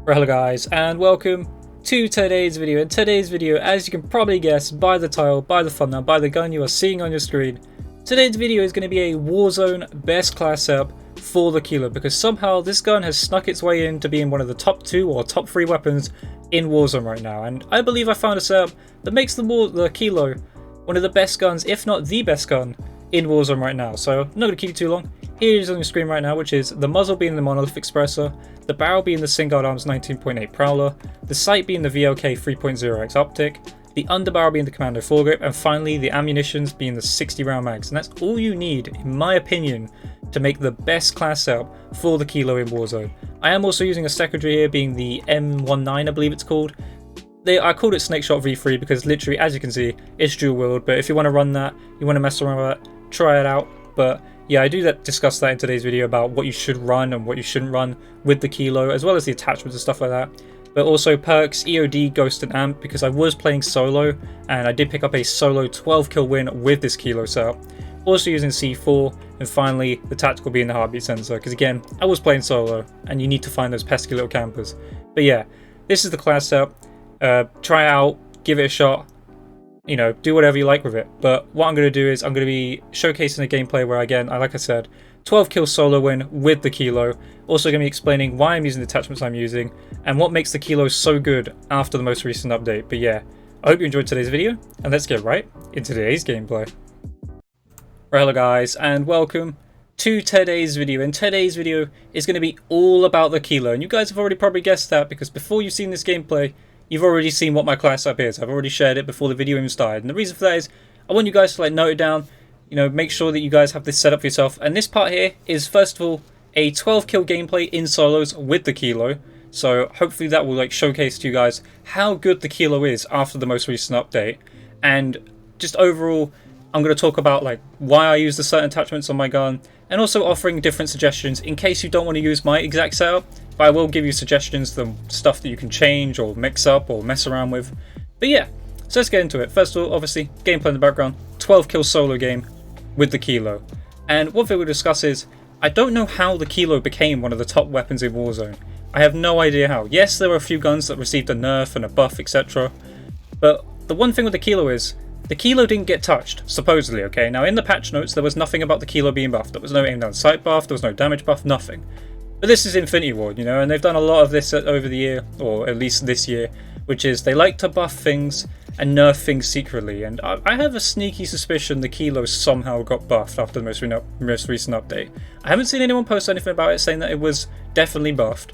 Hello guys, and welcome to today's video. In today's video, as you can probably guess by the title, by the thumbnail, by the gun you are seeing on your screen, today's video is going to be a Warzone best class setup for the Kilo, because somehow this gun has snuck its way into being one of the top 2 or top 3 weapons in Warzone right now, and I believe I found a setup that makes the Kilo one of the best guns, if not the best gun, in Warzone right now. So I'm not going to keep you too long. Here it is on your screen right now, which is the muzzle being the monolithic suppressor, the barrel being the Singuard Arms 19.8 Prowler, the sight being the VLK 3.0x optic, the underbarrel being the Commando foregrip, and finally the ammunitions being the 60 round mags. And that's all you need, in my opinion, to make the best class setup for the Kilo in Warzone. I am also using a secondary here, being the M19, I believe it's called. I called it SNAKESHOT V3 because literally, as you can see, it's dual wield, but if you want to run that, you want to mess around with that, try it out. But yeah, I do discuss that in today's video about what you should run and what you shouldn't run with the Kilo, as well as the attachments and stuff like that. But also perks, EOD, Ghost and Amp, because I was playing solo and I did pick up a solo 12 kill win with this Kilo setup. Also using C4, and finally the tactical being the heartbeat sensor, because again, I was playing solo and you need to find those pesky little campers. But yeah, this is the class setup. Try it out, give it a shot. You know, do whatever you like with it. But what I'm going to do is I'm going to be showcasing a gameplay where, again, like I said, 12 kill solo win with the Kilo. Also going to be explaining why I'm using the attachments I'm using and what makes the Kilo so good after the most recent update. But yeah, I hope you enjoyed today's video, and let's get right into today's gameplay. Hello guys, and welcome to today's video. And today's video is going to be all about the Kilo, and you guys have already probably guessed that, because before you've seen this gameplay, you've already seen what my class setup is. I've already shared it before the video even started. And the reason for that is I want you guys to note it down, make sure that you guys have this set up for yourself. And this part here is, first of all, a 12 kill gameplay in solos with the Kilo. So hopefully that will showcase to you guys how good the Kilo is after the most recent update. And just overall, I'm going to talk about why I use the certain attachments on my gun, and also offering different suggestions in case you don't want to use my exact setup. But I will give you suggestions, the stuff that you can change or mix up or mess around with. But yeah, so let's get into it. First of all, obviously, gameplay in the background, 12 kill solo game with the Kilo. And one thing we'll discuss is, I don't know how the Kilo became one of the top weapons in Warzone. I have no idea how. Yes, there were a few guns that received a nerf and a buff, etc. But the one thing with the Kilo is, the Kilo didn't get touched, supposedly, okay? Now in the patch notes, there was nothing about the Kilo being buffed. There was no aim down sight buff, there was no damage buff, nothing. But this is Infinity Ward, and they've done a lot of this over the year, or at least this year, which is they like to buff things and nerf things secretly. And I have a sneaky suspicion the Kilo somehow got buffed after the most recent update. I haven't seen anyone post anything about it saying that it was definitely buffed.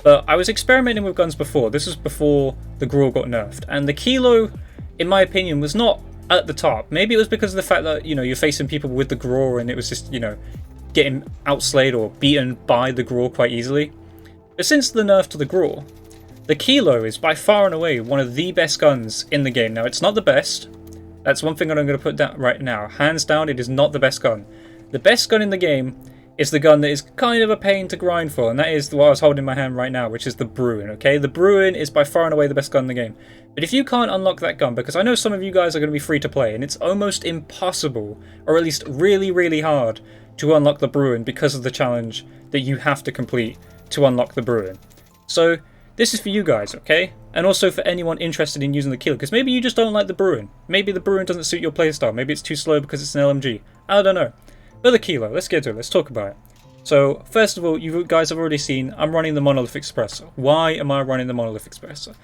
But I was experimenting with guns before. This was before the Grawl got nerfed. And the Kilo, in my opinion, was not at the top. Maybe it was because of the fact that, you're facing people with the Grawl and it was just, getting outslayed or beaten by the Grawl quite easily. But since the nerf to the Grawl, the Kilo is by far and away one of the best guns in the game. Now, it's not the best. That's one thing that I'm going to put down right now. Hands down, it is not the best gun. The best gun in the game is the gun that is kind of a pain to grind for, and that is what I was holding in my hand right now, which is the Bruin, okay? The Bruin is by far and away the best gun in the game. But if you can't unlock that gun, because I know some of you guys are going to be free to play, and it's almost impossible, or at least really, really hard, to unlock the Bruin because of the challenge that you have to complete to unlock the Bruin. So this is for you guys, okay? And also for anyone interested in using the Kilo, because maybe you just don't like the Bruin. Maybe the Bruin doesn't suit your playstyle. Maybe it's too slow because it's an LMG. I don't know. But the Kilo, let's get to it. Let's talk about it. So first of all, you guys have already seen I'm running the monolithic suppressor. Why am I running the monolithic suppressor?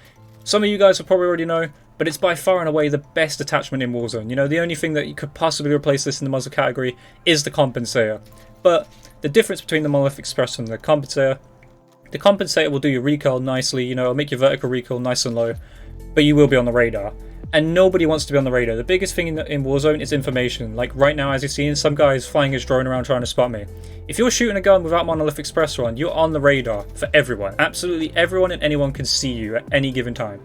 Some of you guys will probably already know, but it's by far and away the best attachment in Warzone. The only thing that you could possibly replace this in the muzzle category is the compensator. But the difference between the monolithic suppressor and the compensator will do your recoil nicely, it'll make your vertical recoil nice and low, but you will be on the radar. And nobody wants to be on the radar. The biggest thing in Warzone is information. Like right now, as you're seeing, some guy's flying his drone around trying to spot me. If you're shooting a gun without monolithic suppressor on, you're on the radar for everyone. Absolutely everyone and anyone can see you at any given time.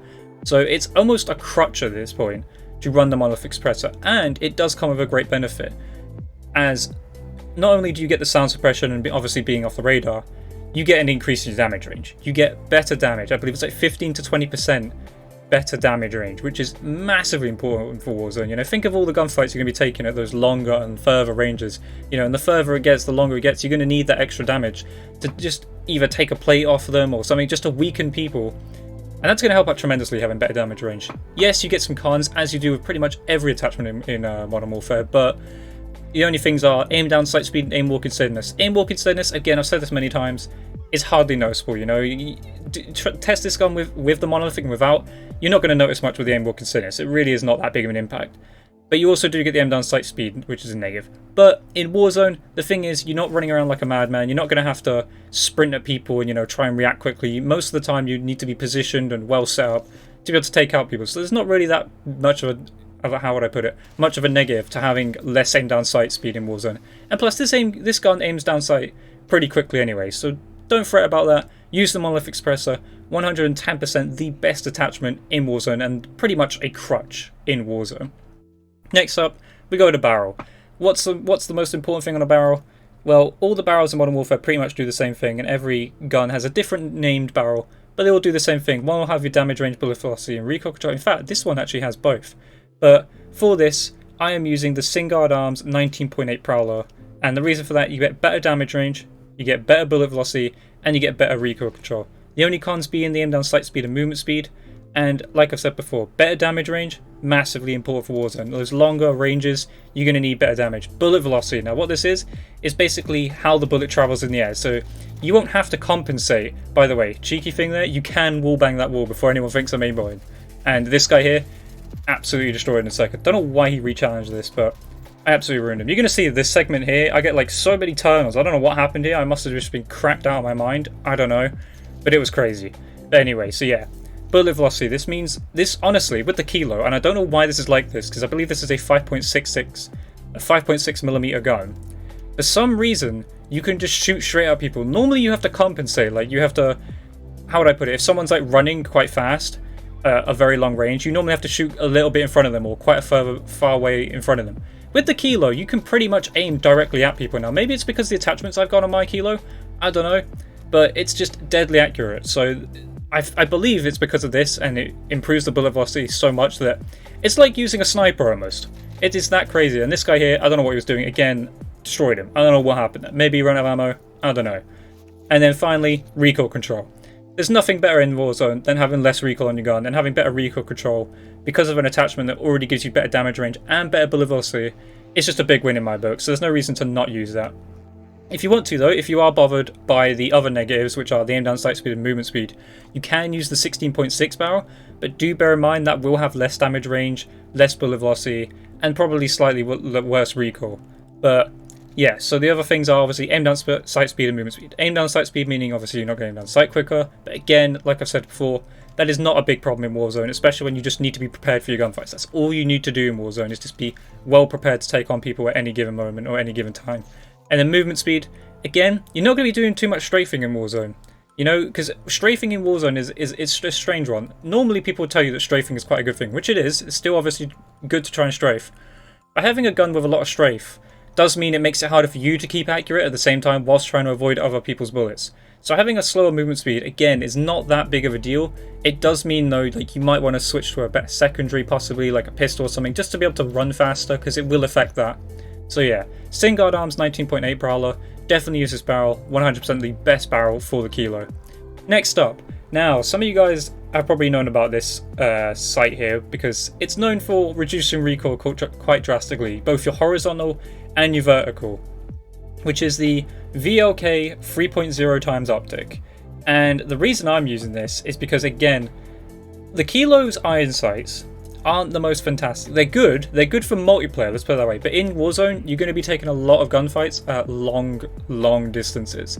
So it's almost a crutch at this point to run the monolithic suppressor, and it does come with a great benefit, as not only do you get the sound suppression and obviously being off the radar, you get an increase in your damage range. You get better damage. I believe it's 15 to 20% better damage range, which is massively important for Warzone. You know, think of all the gunfights you're going to be taking at those longer and further ranges. You know, and the further it gets, the longer it gets, you're going to need that extra damage to just either take a plate off them or something, just to weaken people. And that's going to help out tremendously, having better damage range. Yes, you get some cons, as you do with pretty much every attachment in Modern Warfare, but the only things are aim down, sight speed, and aim walking steadiness. Aim walking steadiness, again, I've said this many times, is hardly noticeable. You know, test this gun with the monolithic and without, you're not going to notice much with the aim walking steadiness. It really is not that big of an impact. But you also do get the aim down sight speed, which is a negative. But in Warzone, the thing is, you're not running around like a madman. You're not going to have to sprint at people and, you know, try and react quickly. Most of the time, you need to be positioned and well set up to be able to take out people. So there's not really that much of a, how would I put it, much of a negative to having less aim down sight speed in Warzone. And plus, this gun aims down sight pretty quickly anyway, so don't fret about that. Use the monolithic suppressor. 110% the best attachment in Warzone and pretty much a crutch in Warzone. Next up, we go to barrel. What's the most important thing on a barrel? Well, all the barrels in Modern Warfare pretty much do the same thing, and every gun has a different named barrel, but they all do the same thing. One will have your damage range, bullet velocity, and recoil control. In fact, this one actually has both. But for this, I am using the Singard Arms 19.8 Prowler, and the reason for that, you get better damage range, you get better bullet velocity, and you get better recoil control. The only cons being the aim down sight speed and movement speed, and like I've said before, better damage range, massively important for Warzone. Those longer ranges, you're going to need better damage. Bullet velocity, now what this is basically how the bullet travels in the air, so you won't have to compensate. By the way, cheeky thing there, you can wallbang that wall before anyone thinks I'm aimballing. And this guy here, absolutely destroyed in a second. Don't know why he re-challenged this, but I absolutely ruined him. You're going to see this segment here, I get like so many turns. I don't know what happened here, I must have just been cracked out of my mind, I don't know, but it was crazy. But anyway, so yeah, bullet velocity, this honestly, with the kilo, and I don't know why this is like this, because I believe this is a 5.6mm gun. For some reason, you can just shoot straight at people. Normally you have to compensate, like you have to, how would I put it, if someone's like running quite fast, a very long range, you normally have to shoot a little bit in front of them or quite a far away in front of them. With the kilo, you can pretty much aim directly at people now. Maybe it's because of the attachments I've got on my kilo, I don't know, but it's just deadly accurate. So I believe it's because of this, and it improves the bullet velocity so much that it's like using a sniper almost. It is that crazy. And this guy here, I don't know what he was doing. Again, destroyed him. I don't know what happened. Maybe he ran out of ammo. I don't know. And then finally, recoil control. There's nothing better in Warzone than having less recoil on your gun and having better recoil control because of an attachment that already gives you better damage range and better bullet velocity. It's just a big win in my book, so there's no reason to not use that. If you want to though, if you are bothered by the other negatives, which are the aim down sight speed and movement speed, you can use the 16.6 barrel, but do bear in mind that will have less damage range, less bullet velocity, and probably slightly worse recoil. But yeah, so the other things are obviously aim down sight speed and movement speed. Aim down sight speed meaning obviously you're not going down sight quicker, but again, like I've said before, that is not a big problem in Warzone, especially when you just need to be prepared for your gunfights. That's all you need to do in Warzone, is just be well prepared to take on people at any given moment or any given time. And then movement speed, again, you're not going to be doing too much strafing in Warzone. You know, because strafing in Warzone it's a strange one. Normally people would tell you that strafing is quite a good thing, which it is. It's still obviously good to try and strafe. But having a gun with a lot of strafe does mean it makes it harder for you to keep accurate at the same time whilst trying to avoid other people's bullets. So having a slower movement speed, again, is not that big of a deal. It does mean though, like you might want to switch to a better secondary, possibly like a pistol or something, just to be able to run faster, because it will affect that. So yeah, Singard Arms 19.8 Prowler, definitely use this barrel, 100% the best barrel for the kilo. Next up, now some of you guys have probably known about this sight here, because it's known for reducing recoil quite drastically, both your horizontal and your vertical, which is the VLK 3.0 times optic. And the reason I'm using this is because, again, the Kilo's iron sights aren't the most fantastic. They're good for multiplayer, let's put it that way, but in Warzone you're going to be taking a lot of gunfights at long distances.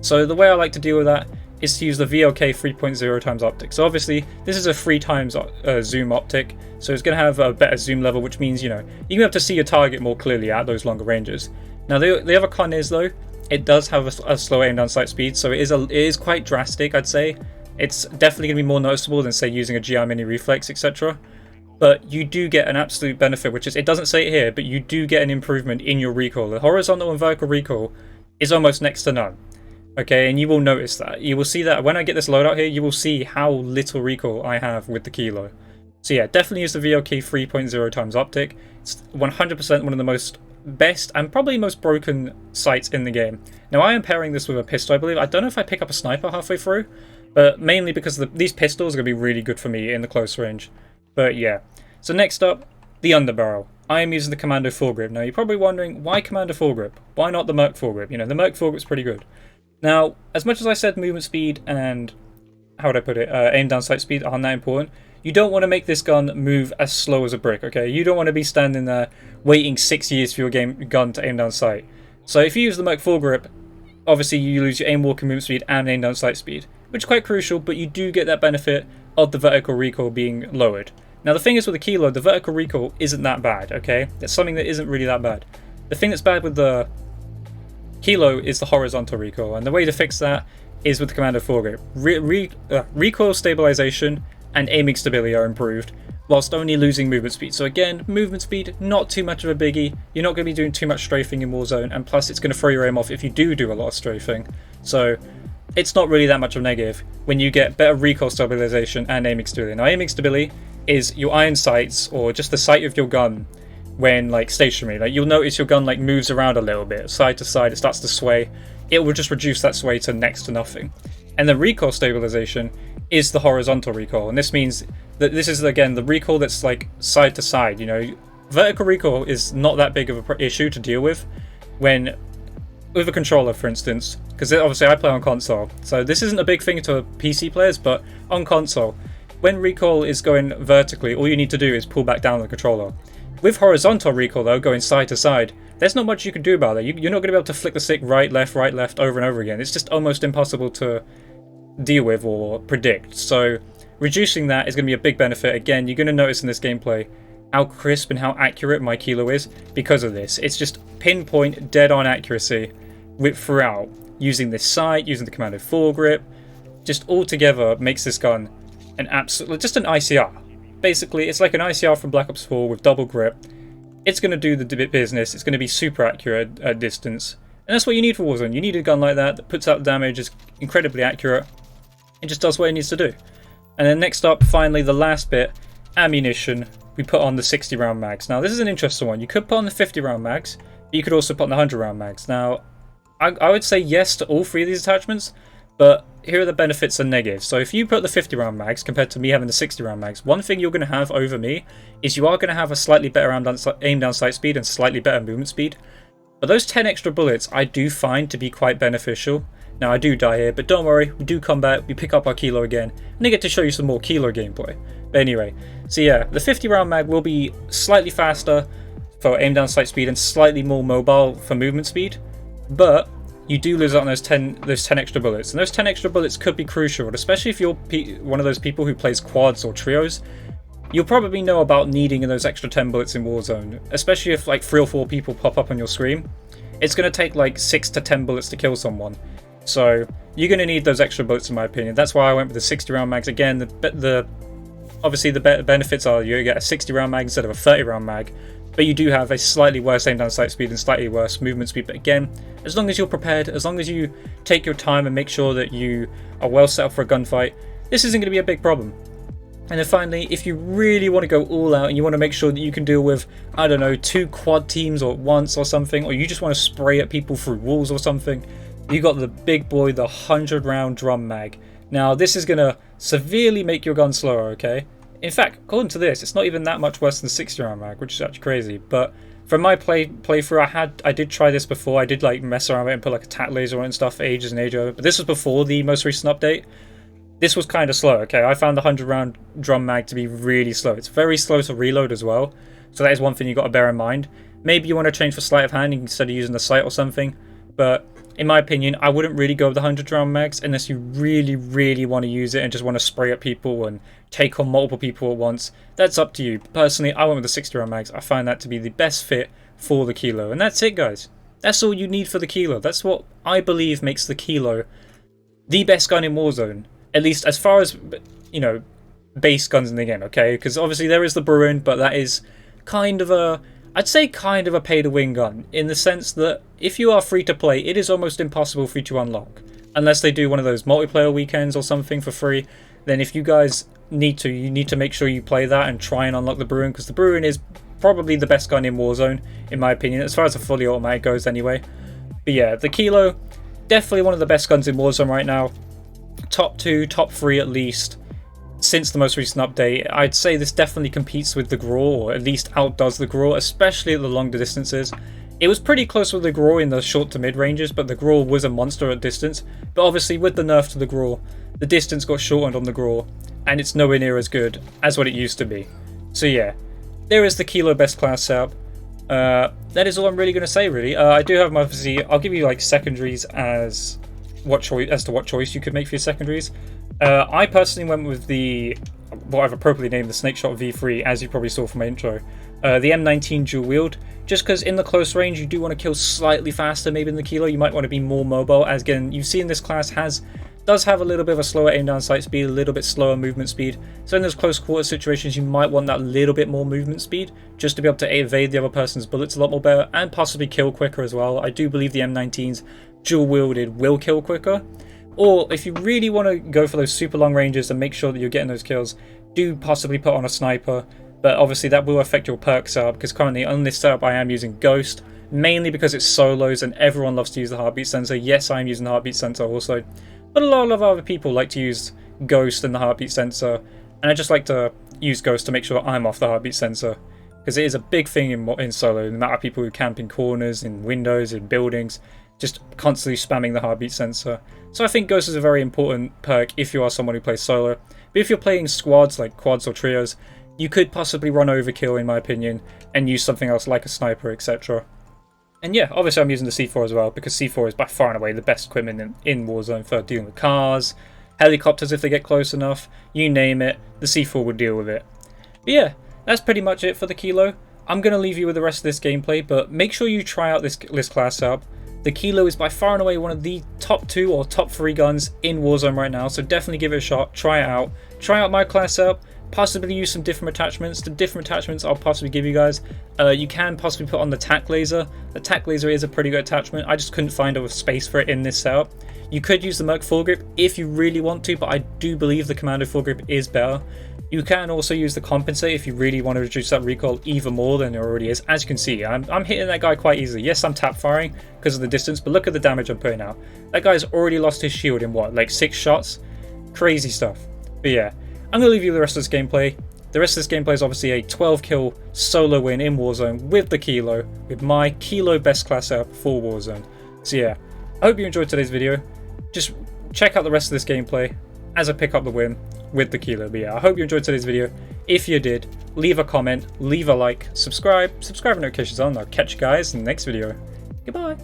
So the way I like to deal with that is to use the VLK 3.0 times optic. So obviously this is a 3 times zoom optic, so it's going to have a better zoom level, which means, you know, you're going to be able to see your target more clearly at those longer ranges. Now the other con is though, it does have a slow aim down sight speed, so it is quite drastic, I'd say. It's definitely going to be more noticeable than say using a GI mini reflex, etc. But you do get an absolute benefit, which is, it doesn't say it here, but you do get an improvement in your recoil. The horizontal and vertical recoil is almost next to none. Okay, and you will notice that. You will see that when I get this loadout here, you will see how little recoil I have with the Kilo. So yeah, definitely use the VLK 3.0 times optic. It's 100% one of the most best and probably most broken sights in the game. Now I am pairing this with a pistol, I believe. I don't know if I pick up a sniper halfway through, but mainly because these pistols are going to be really good for me in the close range. But yeah. So next up, the underbarrel. I am using the Commando foregrip. Now you're probably wondering, why Commando foregrip? Why not the Merc foregrip? You know, the Merc foregrip's pretty good. Now, as much as I said movement speed and, how would I put it, aim down sight speed aren't that important, you don't want to make this gun move as slow as a brick, okay? You don't want to be standing there waiting 6 years for your gun to aim down sight. So if you use the Merc foregrip, obviously you lose your aim walking movement speed and aim down sight speed, which is quite crucial, but you do get that benefit of the vertical recoil being lowered. Now the thing is with the Kilo, the vertical recoil isn't that bad, okay? It's something that isn't really that bad. The thing that's bad with the Kilo is the horizontal recoil, and the way to fix that is with the Commando foregrip. Recoil stabilization and aiming stability are improved, whilst only losing movement speed. So again, movement speed, not too much of a biggie. You're not going to be doing too much strafing in Warzone, and plus it's going to throw your aim off if you do a lot of strafing. So it's not really that much of a negative when you get better recoil stabilization and aiming stability. Now aiming stability is your iron sights, or just the sight of your gun when like stationary. Like you'll notice your gun like moves around a little bit, side to side, it starts to sway. It will just reduce that sway to next to nothing. And the recoil stabilization is the horizontal recoil, and this means that this is again the recoil that's like side to side. You know, vertical recoil is not that big of an issue to deal with when with a controller, for instance, because obviously I play on console, so this isn't a big thing to PC players, but on console, when recoil is going vertically, all you need to do is pull back down the controller. With horizontal recoil though, going side to side, there's not much you can do about it. You're not going to be able to flick the stick right, left, over and over again. It's just almost impossible to deal with or predict. So reducing that is going to be a big benefit. Again, you're going to notice in this gameplay how crisp and how accurate my Kilo is because of this. It's just pinpoint, dead-on accuracy throughout. Using this sight, using the Commando foregrip, just all together makes this gun an absolute, just an ICR. Basically, it's like an ICR from Black Ops 4 with double grip. It's going to do the business. It's going to be super accurate at distance. And that's what you need for Warzone. You need a gun like that puts out damage, is incredibly accurate. It just does what it needs to do. And then next up, finally, the last bit, ammunition. We put on the 60 round mags. Now, this is an interesting one. You could put on the 50 round mags, but you could also put on the 100 round mags. Now, I would say yes to all three of these attachments, but here are the benefits and negatives. So if you put the 50 round mags compared to me having the 60 round mags, one thing you're going to have over me is you are going to have a slightly better aim down sight speed and slightly better movement speed. But those 10 extra bullets I do find to be quite beneficial. Now I do die here, but don't worry, we do come back, we pick up our Kilo again, and I get to show you some more Kilo gameplay. But anyway, so yeah, the 50 round mag will be slightly faster for aim down sight speed and slightly more mobile for movement speed, but you do lose out on those 10 extra bullets, and those 10 extra bullets could be crucial, especially if you're one of those people who plays quads or trios. You'll probably know about needing those extra 10 bullets in Warzone, especially if like 3 or 4 people pop up on your screen. It's going to take like 6 to 10 bullets to kill someone, so you're going to need those extra bullets in my opinion. That's why I went with the 60 round mags. Again, obviously the benefits are you get a 60 round mag instead of a 30 round mag, but you do have a slightly worse aim down sight speed and slightly worse movement speed. But again, as long as you're prepared, as long as you take your time and make sure that you are well set up for a gunfight, this isn't going to be a big problem. And then finally, if you really want to go all out and you want to make sure that you can deal with, I don't know, 2 quad teams at once or something, or you just want to spray at people through walls or something, you got the big boy, the 100 round drum mag. Now this is going to severely make your gun slower, okay? In fact, according to this, it's not even that much worse than the 60 round mag, which is actually crazy. But from my playthrough, I did try this before. I did like mess around with it and put like a tack laser on it and stuff for ages and ages. But this was before the most recent update. This was kind of slow, okay? I found the 100 round drum mag to be really slow. It's very slow to reload as well. So that is one thing you got to bear in mind. Maybe you want to change for sleight of hand instead of using the sight or something. But in my opinion, I wouldn't really go with the 100 round mags unless you really, really want to use it and just want to spray at people and take on multiple people at once. That's up to you. Personally, I went with the 60 round mags. I find that to be the best fit for the Kilo. And that's it, guys. That's all you need for the Kilo. That's what I believe makes the Kilo the best gun in Warzone. At least as far as, you know, base guns in the game, okay? Because obviously there is the Bruin, but that is kind of a, I'd say kind of a pay-to-win gun, in the sense that if you are free to play, it is almost impossible for you to unlock. unless they do one of those multiplayer weekends or something for free. Then if you guys need to, you need to make sure you play that and try and unlock the Bruin, because the Bruin is probably the best gun in Warzone, in my opinion, as far as a fully automatic goes anyway. But yeah, the Kilo, definitely one of the best guns in Warzone right now. Top 2, top 3 at least, since the most recent update. I'd say this definitely competes with the Graw, or at least outdoes the Graw, especially at the longer distances. It was pretty close with the Graw in the short to mid ranges, but the Graw was a monster at distance. But obviously with the nerf to the Graw, the distance got shortened on the Graw, and it's nowhere near as good as what it used to be. So yeah, there is the Kilo best class setup. That is all I'm really going to say, really. I do have my, obviously, I'll give you like secondaries as to what choice you could make for your secondaries. I personally went with the, what I've appropriately named the SNAKESHOT V3, as you probably saw from my intro. The M19 dual wield, just because in the close range you do want to kill slightly faster, maybe in the Kilo you might want to be more mobile, as again, you've seen this class does have a little bit of a slower aim down sight speed, a little bit slower movement speed. So in those close quarter situations, you might want that little bit more movement speed, just to be able to evade the other person's bullets a lot more better, and possibly kill quicker as well. I do believe the M19's dual wielded will kill quicker. Or if you really want to go for those super long ranges and make sure that you're getting those kills, do possibly put on a sniper. But obviously that will affect your perk setup, because currently on this setup I am using Ghost, mainly because it's solos and everyone loves to use the heartbeat sensor. Yes, I am using the heartbeat sensor also, but a lot of other people like to use Ghost and the heartbeat sensor, and I just like to use Ghost to make sure I'm off the heartbeat sensor, because it is a big thing in solo. The amount of people who camp in corners, in windows, in buildings, just constantly spamming the heartbeat sensor. So I think Ghost is a very important perk if you are someone who plays solo. But if you're playing squads, like quads or trios, you could possibly run overkill, in my opinion, and use something else like a sniper, etc. And yeah, obviously I'm using the C4 as well, because C4 is by far and away the best equipment in Warzone for dealing with cars, helicopters if they get close enough, you name it, the C4 would deal with it. But yeah, that's pretty much it for the Kilo. I'm going to leave you with the rest of this gameplay, but make sure you try out this class setup. The Kilo is by far and away one of the top 2 or top 3 guns in Warzone right now, so definitely give it a shot, try it out. Try out my class setup, possibly use some different attachments. The different attachments I'll possibly give you guys. You can possibly put on the tac laser. The tac laser is a pretty good attachment. I just couldn't find a space for it in this setup. You could use the Merc foregrip if you really want to, but I do believe the Commando foregrip is better. You can also use the compensate if you really want to reduce that recoil even more than it already is. As you can see, I'm hitting that guy quite easily. Yes, I'm tap firing because of the distance, but look at the damage I'm putting out. That guy's already lost his shield in what, like 6 shots? Crazy stuff. But yeah, I'm going to leave you with the rest of this gameplay. The rest of this gameplay is obviously a 12 kill solo win in Warzone with the Kilo, with my Kilo best class setup for Warzone. So yeah, I hope you enjoyed today's video. Just check out the rest of this gameplay as I pick up the win with the Kilo. But yeah, I hope you enjoyed today's video. If you did, leave a comment, leave a like, subscribe with notifications on. I'll catch you guys in the next video. Goodbye.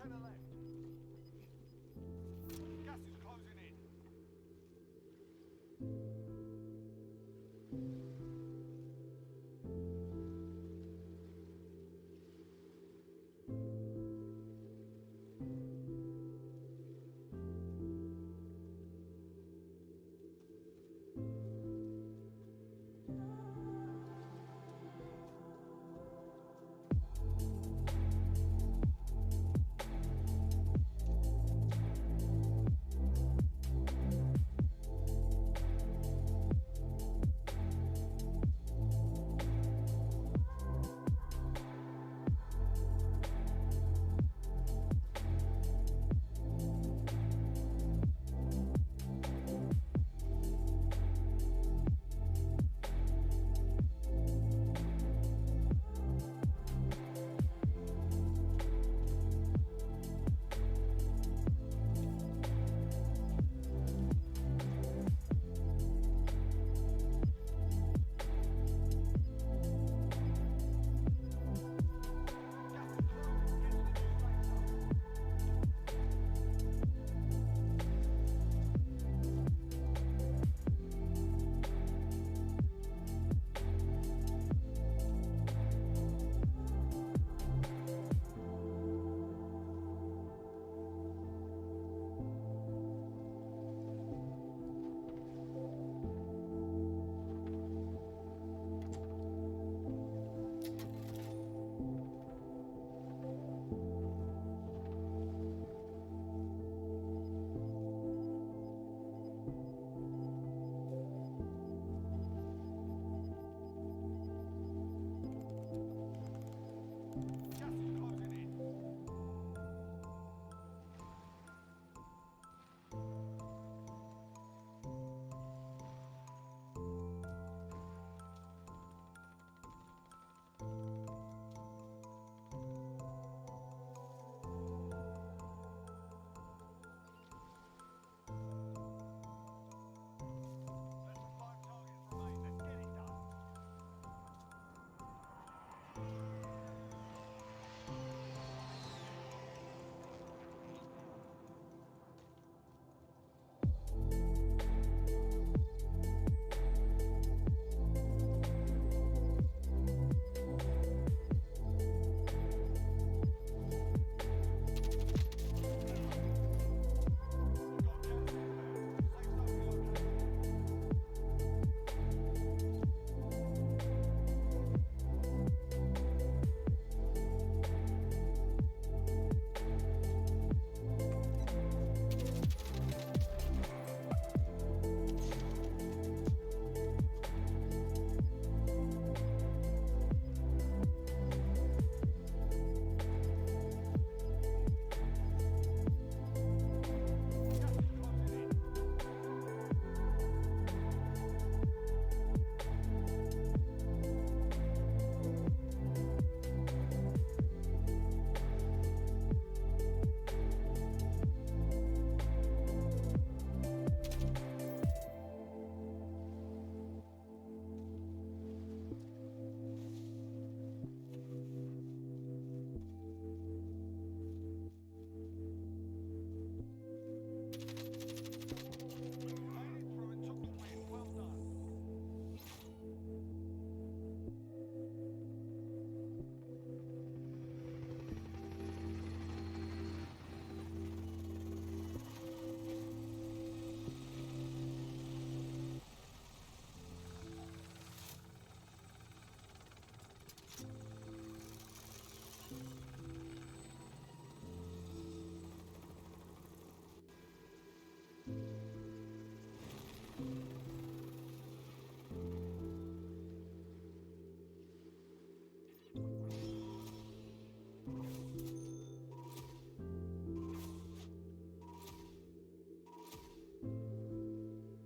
to the left.